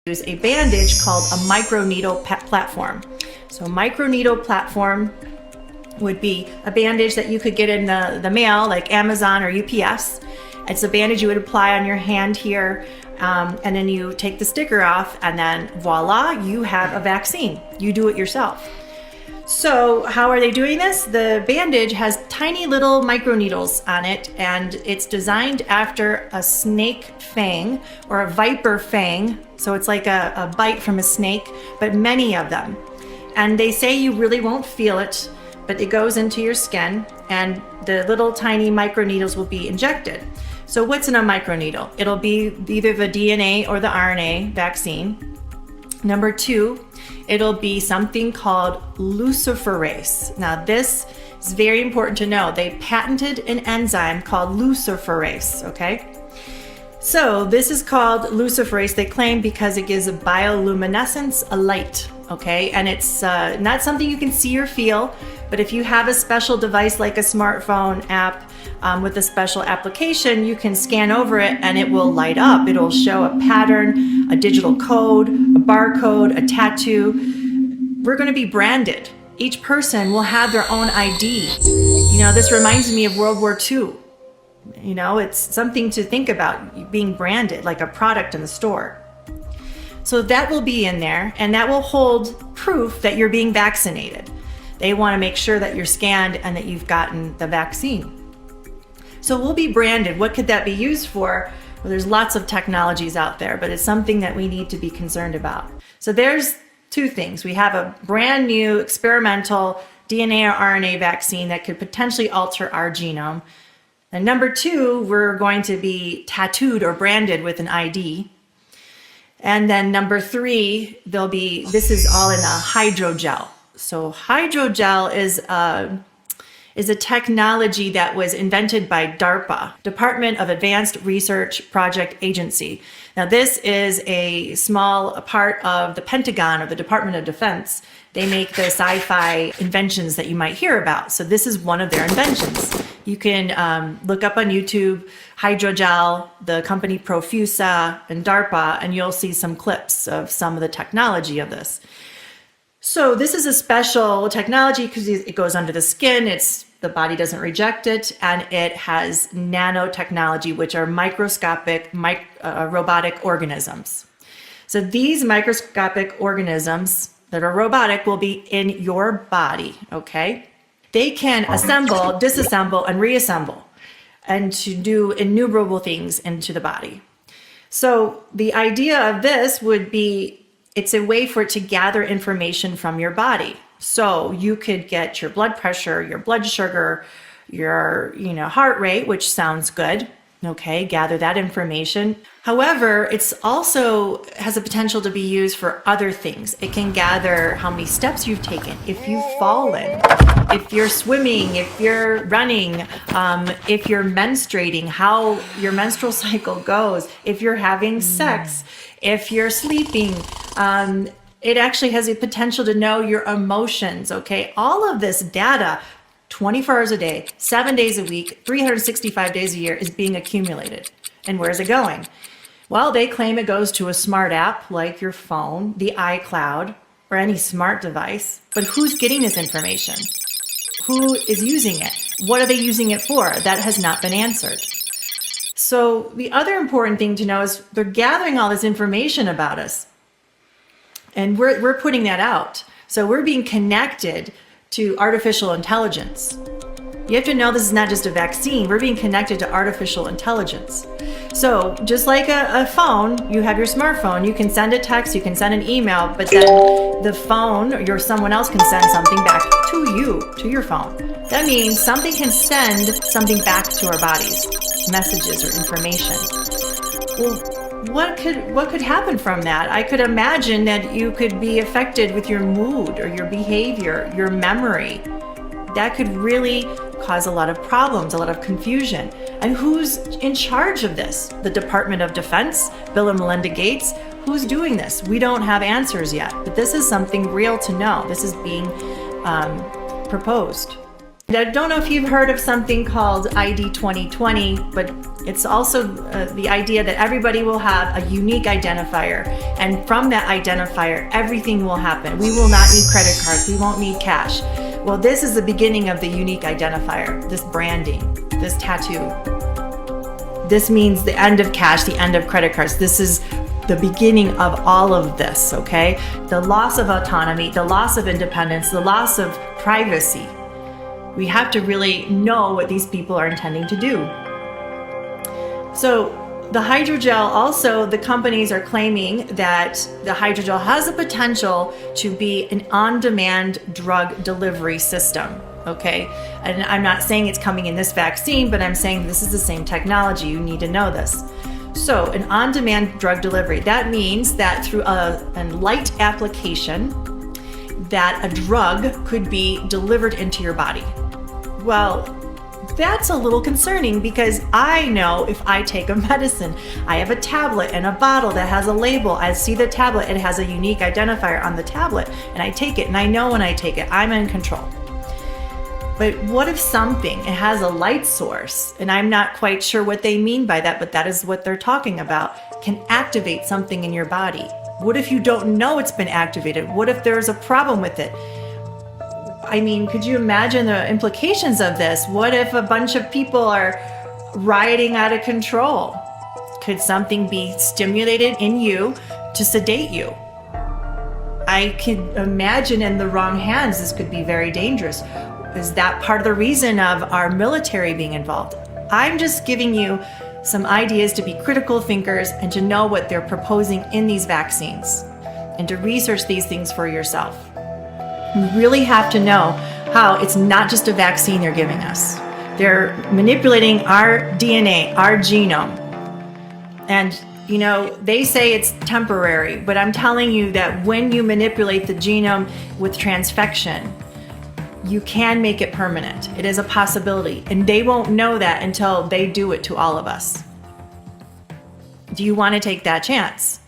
use a bandage called a microneedle platform. So microneedle platform would be a bandage that you could get in the mail, like Amazon or UPS. It's a bandage you would apply on your hand here, and then you take the sticker off, and then voila, you have a vaccine. You do it yourself. So how are they doing this? The bandage has tiny little microneedles on it, and it's designed after a snake fang or a viper fang. So it's like a bite from a snake, but many of them. And they say you really won't feel it, but it goes into your skin, and the little tiny microneedles will be injected. So what's in a microneedle? It'll be either the DNA or the RNA vaccine. Number 2, it'll be something called LUCIFERASE. Now this is very important to know. They patented an enzyme called LUCIFERASE, okay? So this is called LUCIFERASE, they claim, because it gives a bioluminescence, a light, okay? And it's not something you can see or feel, but if you have a special device like a smartphone app with a special application, you can scan over it and it will light up. It'll show a pattern, a digital code, a barcode, a tattoo. We're going to be branded. Each person will have their own ID. You know, this reminds me of World War II. You know, it's something to think about, being branded like a product in the store. So that will be in there, and that will hold proof that you're being vaccinated. They want to make sure that you're scanned and that you've gotten the vaccine. So we'll be branded. What could that be used for? Well, there's lots of technologies out there, but it's something that we need to be concerned about. So there's 2 things. We have a brand new experimental DNA or RNA vaccine that could potentially alter our genome. And number 2, we're going to be tattooed or branded with an ID. And then number 3, this is all in a hydrogel. So hydrogel is a technology that was invented by DARPA, Department of Advanced Research Project Agency. Now this is a small part of the Pentagon or the Department of Defense. They make the sci-fi inventions that you might hear about. So this is one of their inventions. You can look up on YouTube, hydrogel, the company Profusa, and DARPA, and you'll see some clips of some of the technology of this. So this is a special technology because it goes under the skin, the body doesn't reject it, and it has nanotechnology, which are microscopic robotic organisms. So these microscopic organisms that are robotic will be in your body, okay? They can assemble, disassemble, and reassemble, and to do innumerable things into the body. So the idea of this would be, it's a way for it to gather information from your body. So you could get your blood pressure, your blood sugar, your heart rate, which sounds good. Okay, gather that information. However, it's also has a potential to be used for other things. It can gather how many steps you've taken, if you've fallen, if you're swimming, if you're running, if you're menstruating, how your menstrual cycle goes, if you're having sex, if you're sleeping. It actually has a potential to know your emotions, okay? All of this data, 24 hours a day, 7 days a week, 365 days a year is being accumulated. And where's it going? Well, they claim it goes to a smart app like your phone, the iCloud, or any smart device. But who's getting this information? Who is using it? What are they using it for? That has not been answered. So the other important thing to know is they're gathering all this information about us. And we're putting that out. So we're being connected to artificial intelligence. You have to know this is not just a vaccine. We're being connected to artificial intelligence. So just like a phone, you have your smartphone, you can send a text, you can send an email, but then the phone or someone else can send something back to you, to your phone. That means something can send something back to our bodies, messages or information. Well, what could happen from that? I could imagine that you could be affected with your mood or your behavior, your memory. That could really cause a lot of problems, a lot of confusion. And who's in charge of this? The Department of Defense, Bill and Melinda Gates? Who's doing this? We don't have answers yet, but this is something real to know. This is being proposed. I don't know if you've heard of something called ID 2020, but it's also the idea that everybody will have a unique identifier. And from that identifier, everything will happen. We will not need credit cards. We won't need cash. Well, this is the beginning of the unique identifier, this branding, this tattoo. This means the end of cash, the end of credit cards. This is the beginning of all of this, okay? The loss of autonomy, the loss of independence, the loss of privacy. We have to really know what these people are intending to do. So the hydrogel, also the companies are claiming that the hydrogel has the potential to be an on-demand drug delivery system, okay? And I'm not saying it's coming in this vaccine, but I'm saying this is the same technology. You need to know this. So an on-demand drug delivery, that means that through a light application, that a drug could be delivered into your body. Well, that's a little concerning because I know if I take a medicine, I have a tablet and a bottle that has a label. I see the tablet, it has a unique identifier on the tablet, and I take it, and I know when I take it, I'm in control. But what if something, it has a light source, and I'm not quite sure what they mean by that, but that is what they're talking about, can activate something in your body? What if you don't know it's been activated? What if there's a problem with it? I mean, could you imagine the implications of this? What if a bunch of people are rioting out of control? Could something be stimulated in you to sedate you? I could imagine in the wrong hands, this could be very dangerous. Is that part of the reason of our military being involved? I'm just giving you some ideas to be critical thinkers and to know what they're proposing in these vaccines and to research these things for yourself. We really have to know how it's not just a vaccine they're giving us. They're manipulating our DNA, our genome. And, you know, they say it's temporary, but I'm telling you that when you manipulate the genome with transfection, you can make it permanent. It is a possibility. And they won't know that until they do it to all of us. Do you want to take that chance?